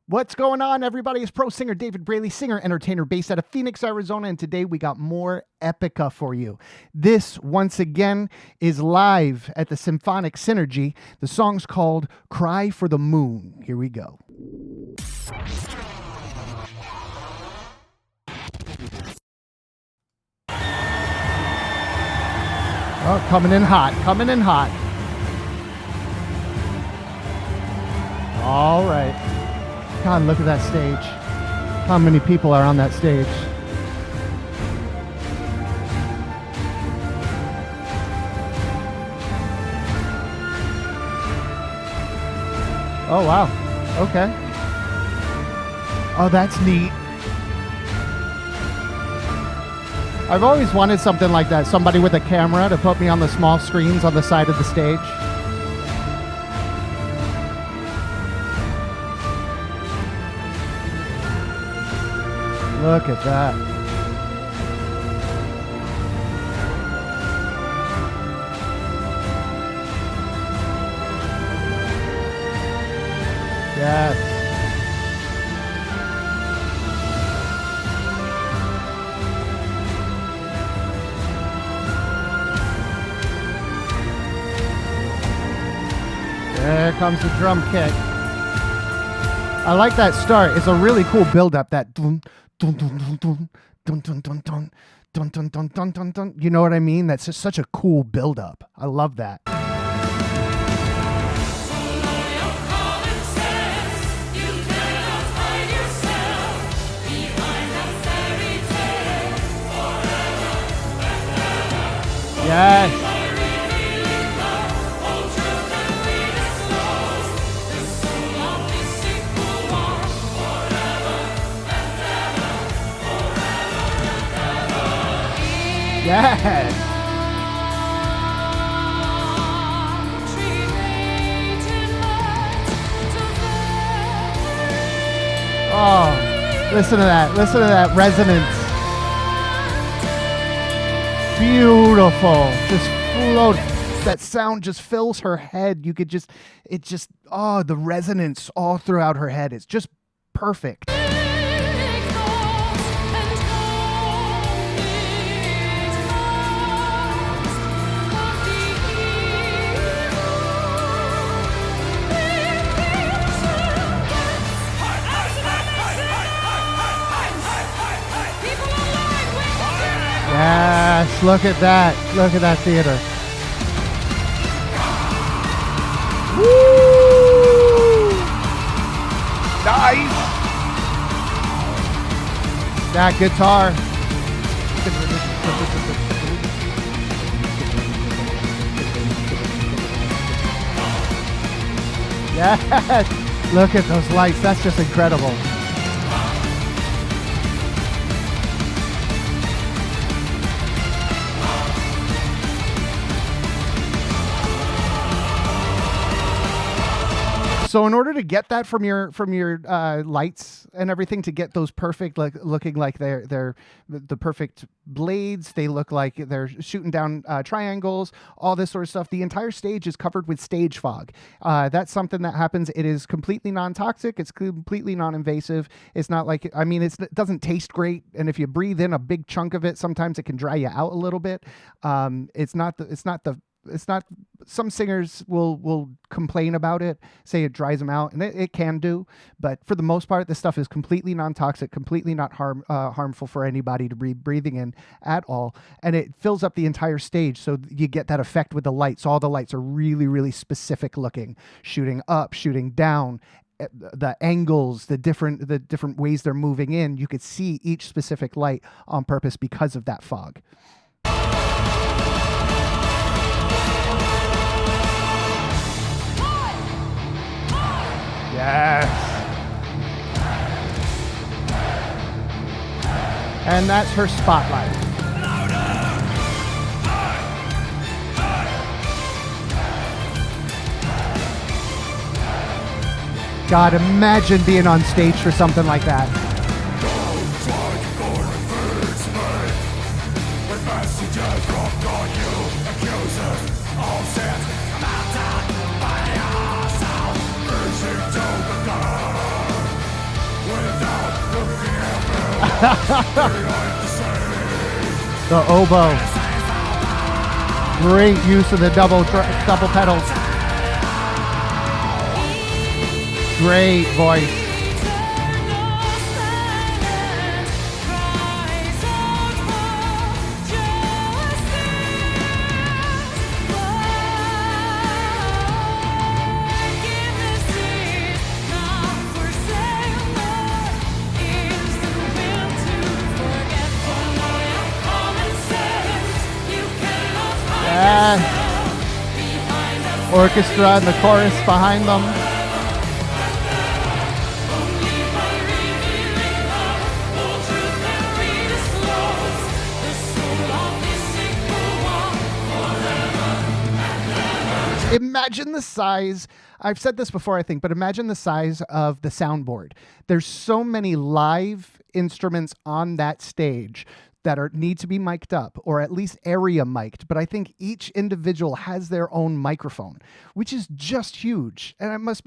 What's going on, everybody? It's pro singer David Braley, singer entertainer based out of Phoenix, Arizona, and today we got more Epica for you. This, once again, is live at the Symphonic Synergy. The song's called Cry for the Moon. Here we go. Oh, coming in hot, coming in hot. All right. God, look at that stage. How many people are on that stage? Oh, wow. Okay. Oh, that's neat. I've always wanted something like that. Somebody with a camera to put me on the small screens on the side of the stage. Look at that. Yes. There comes the drum kit. I like that start. It's a really cool build-up. That dun, dun, dun, dun, dun, dun, dun, dun, dun, dun, dun, dun, dun, dun, dun. You know what I mean? That's just such a cool build-up. I love that. Yes. Yes. Oh, listen to that. Listen to that resonance. Beautiful. Just float. That sound just fills her head. You could just, the resonance all throughout her head. It's just perfect. Yes, look at that. Look at that theater. Woo! Nice. That guitar. Yes. Look at those lights. That's just incredible. So in order to get that from your lights and everything, to get those perfect, like looking like they're the perfect blades, they look like they're shooting down triangles, all this sort of stuff. The entire stage is covered with stage fog. That's something that happens. It is completely non-toxic. It's completely non-invasive. It's not like, I mean, it doesn't taste great, and if you breathe in a big chunk of it, sometimes it can dry you out a little bit. Some singers will complain about it, say it dries them out, and it can do, but for the most part, this stuff is completely non-toxic, completely not harmful for anybody to be breathing in at all, and it fills up the entire stage, so you get that effect with the lights. All the lights are really, really specific looking, shooting up, shooting down, the angles, the different ways they're moving in. You could see each specific light on purpose because of that fog. Yes. And that's her spotlight. God, imagine being on stage for something like that. The oboe. Great use of the double pedals. Great voice. Orchestra and the chorus behind them. Imagine the size, I've said this before, I think, but imagine the size of the soundboard. There's so many live instruments on that stage that need to be mic'd up, or at least area mic'd, but I think each individual has their own microphone, which is just huge. And it must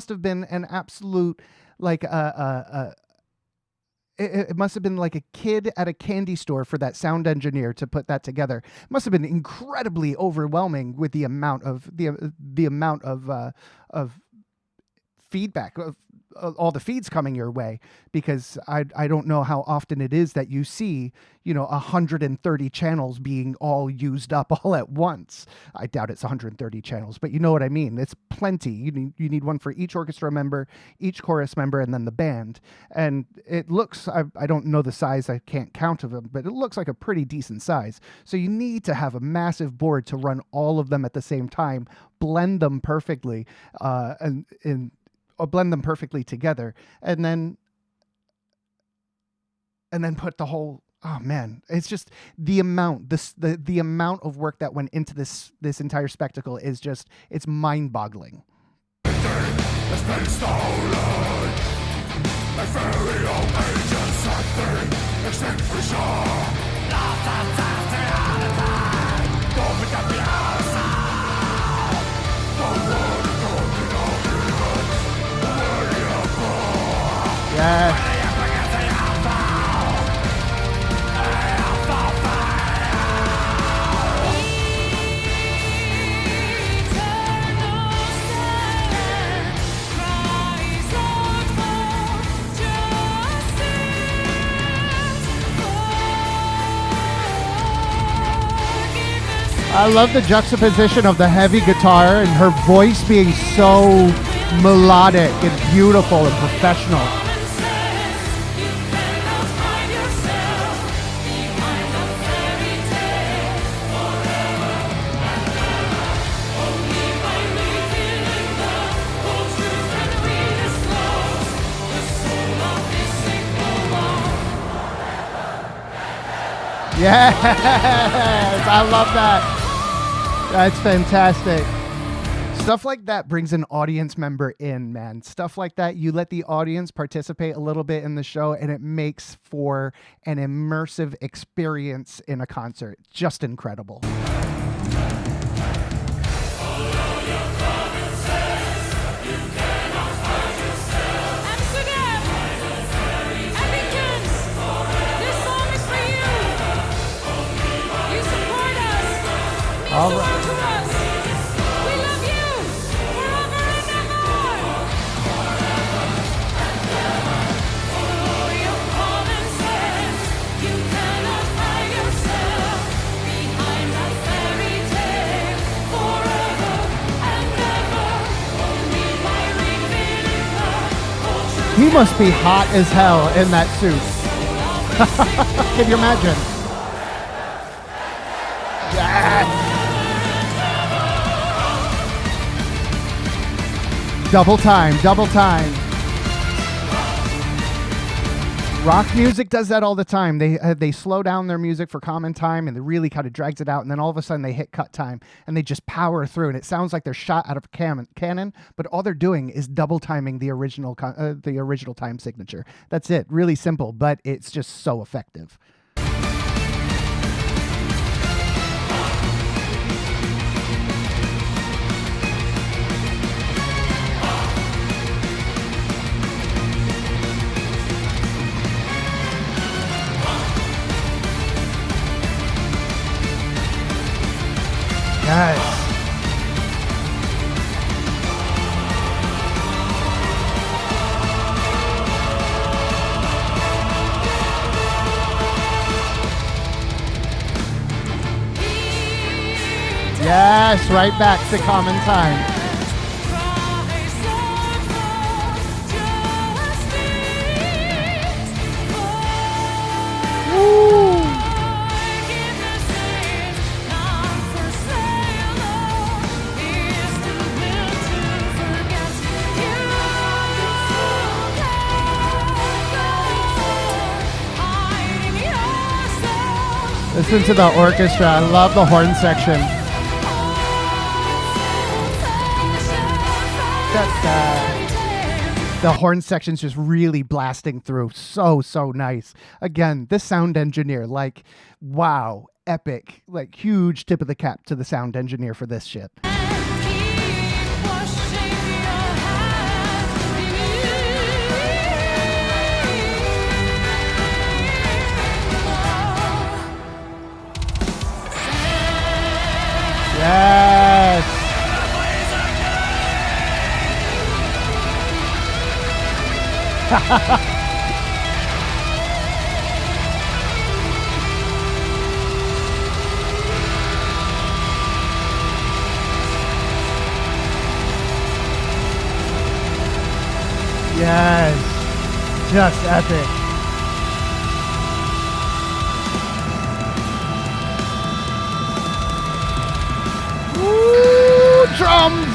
have been an absolute, like it must have been like a kid at a candy store for that sound engineer to put that together. It must have been incredibly overwhelming with the amount of feedback of all the feeds coming your way, because I don't know how often it is that you see, 130 channels being all used up all at once. I doubt it's 130 channels, but you know what I mean. It's plenty. You need one for each orchestra member, each chorus member, and then the band. And it looks, I don't know the size, I can't count of them, but it looks like a pretty decent size. So you need to have a massive board to run all of them at the same time, blend them perfectly, blend them perfectly together, and then put the whole, oh man, it's just the amount of work that went into this entire spectacle is just, it's mind-boggling. Yeah. I love the juxtaposition of the heavy guitar and her voice being so melodic and beautiful and professional. Yes, I love that. That's fantastic. Stuff like that brings an audience member in, man. Stuff like that, you let the audience participate a little bit in the show, and it makes for an immersive experience in a concert. Just incredible. All right. To us. We love you forever and ever. Follow your common sense. You cannot hide yourself behind that fairy tale forever and ever. Only by revealing the truth. He must be hot as hell in that suit. Can you imagine? Yes. Double time. Rock music does that all the time. They slow down their music for common time, and it really kind of drags it out, and then all of a sudden they hit cut time, and they just power through, and it sounds like they're shot out of a cannon, but all they're doing is double timing the original time signature. That's it. Really simple, but it's just so effective. Yes, right back to common time. Woo! Listen to the orchestra. I love the horn section. The horn section's just really blasting through. So nice. Again, the sound engineer, like, wow, epic. Like, huge tip of the cap to the sound engineer for this shit. Yes. Yes. Just epic. Woo! Drums!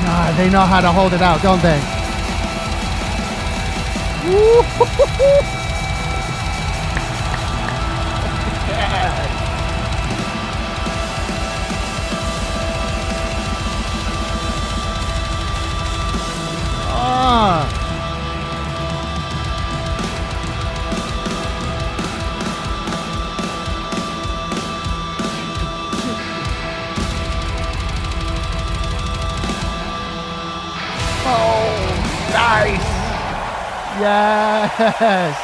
God, they know how to hold it out, don't they? Woo! Oh, nice. Yes.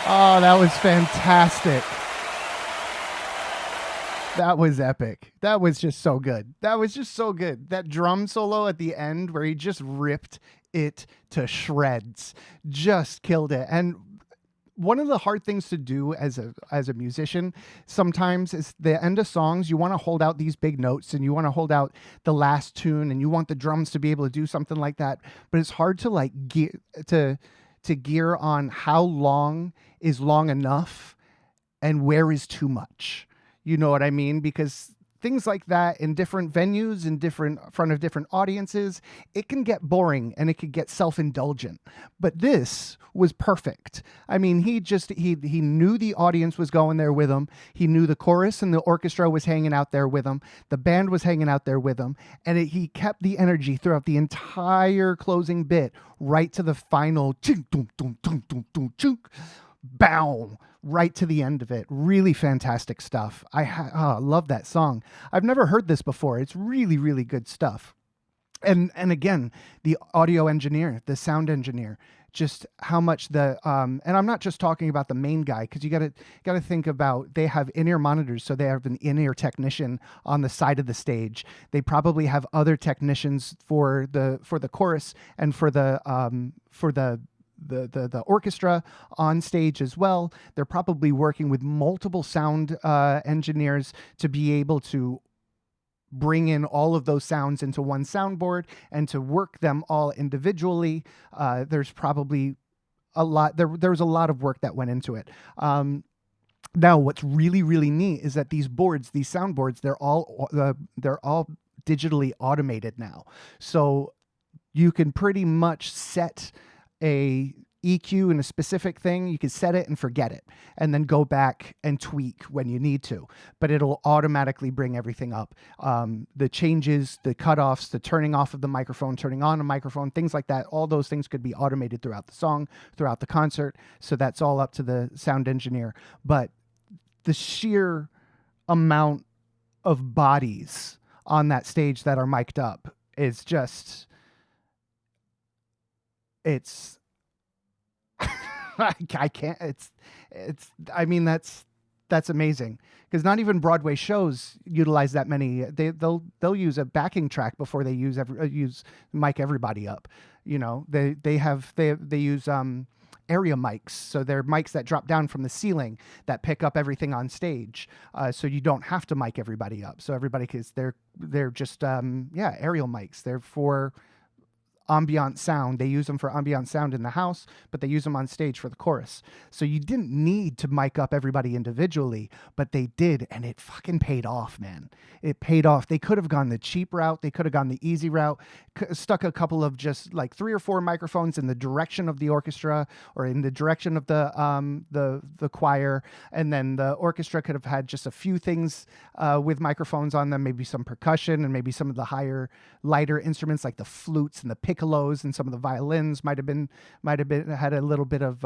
Oh, that was fantastic. That was epic. That was just so good. That was just so good. That drum solo at the end where he just ripped it to shreds. Just killed it. And one of the hard things to do as a musician sometimes is the end of songs, you want to hold out these big notes and you want to hold out the last tune and you want the drums to be able to do something like that. But it's hard to like gear on how long is long enough and where is too much. You know what I mean? Because things like that in different venues, in front of different audiences, it can get boring and it can get self-indulgent. But this was perfect. I mean, he knew the audience was going there with him. He knew the chorus and the orchestra was hanging out there with him. The band was hanging out there with him. And he kept the energy throughout the entire closing bit, right to the final bow, right to the end of it. Really fantastic stuff. I love that song. I've never heard this before. It's really, really good stuff. And again, the audio engineer, the sound engineer, just how much and I'm not just talking about the main guy, because you gotta think about, they have in-ear monitors, so they have an in-ear technician on the side of the stage. They probably have other technicians for the chorus and for the orchestra on stage as well. They're probably working with multiple sound engineers to be able to bring in all of those sounds into one soundboard and to work them all individually. There's probably a lot. There was a lot of work that went into it. Now, what's really, really neat is that these soundboards, they're all digitally automated now. So you can pretty much set a EQ in a specific thing. You can set it and forget it, and then go back and tweak when you need to, but it'll automatically bring everything up. The changes, the cutoffs, the turning off of the microphone, turning on a microphone, things like that. All those things could be automated throughout the song, throughout the concert. So that's all up to the sound engineer. But the sheer amount of bodies on that stage that are mic'd up is just, it's I can't, I mean, that's amazing, because not even Broadway shows utilize that many. They'll use a backing track before they use mic everybody up. You know, they use area mics. So they're mics that drop down from the ceiling that pick up everything on stage. So you don't have to mic everybody up. So everybody, because they're just aerial mics. They're for ambient sound. They use them for ambient sound in the house, but they use them on stage for the chorus. So you didn't need to mic up everybody individually, but they did, and it fucking paid off, man. It paid off. They could have gone the cheap route. They could have gone the easy route, stuck a couple of just like 3 or 4 microphones in the direction of the orchestra or in the direction of the choir, and then the orchestra could have had just a few things with microphones on them, maybe some percussion and maybe some of the lighter instruments like the flutes and the piccolos, and some of the violins might have been had a little bit of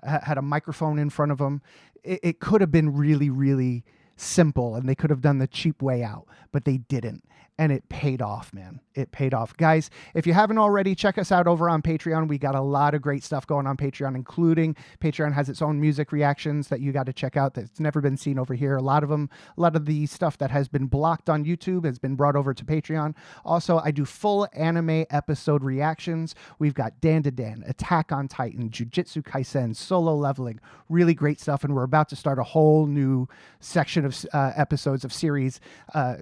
had a microphone in front of them. It could have been really, really simple, and they could have done the cheap way out, but they didn't. And it paid off, man. It paid off. Guys, if you haven't already, check us out over on Patreon. We got a lot of great stuff going on Patreon, including Patreon has its own music reactions that you got to check out that's never been seen over here. A lot of the stuff that has been blocked on YouTube has been brought over to Patreon. Also, I do full anime episode reactions. We've got Dan to Dan, Attack on Titan, Jujutsu Kaisen, Solo Leveling, really great stuff. And we're about to start a whole new section of episodes of series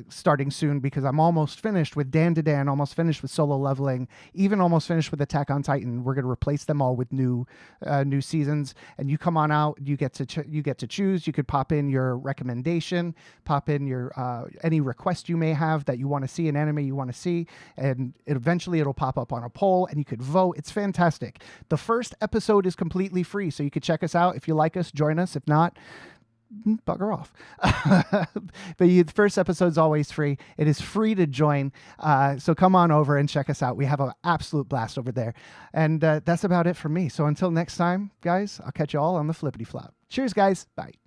starting soon, because I'm almost finished with Dan to Dan, almost finished with Solo Leveling, even almost finished with Attack on Titan. We're going to replace them all with new seasons. And you come on out, you get to choose. You could pop in your recommendation, pop in your any request you may have that you want to see, an anime you want to see, and eventually it'll pop up on a poll and you could vote. It's fantastic. The first episode is completely free, so you could check us out. If you like us, join us. If not, bugger off. But the first episode's always free. It is free to join. So come on over and check us out. We have an absolute blast over there. And that's about it for me. So until next time, guys, I'll catch you all on the flippity flop. Cheers, guys. Bye.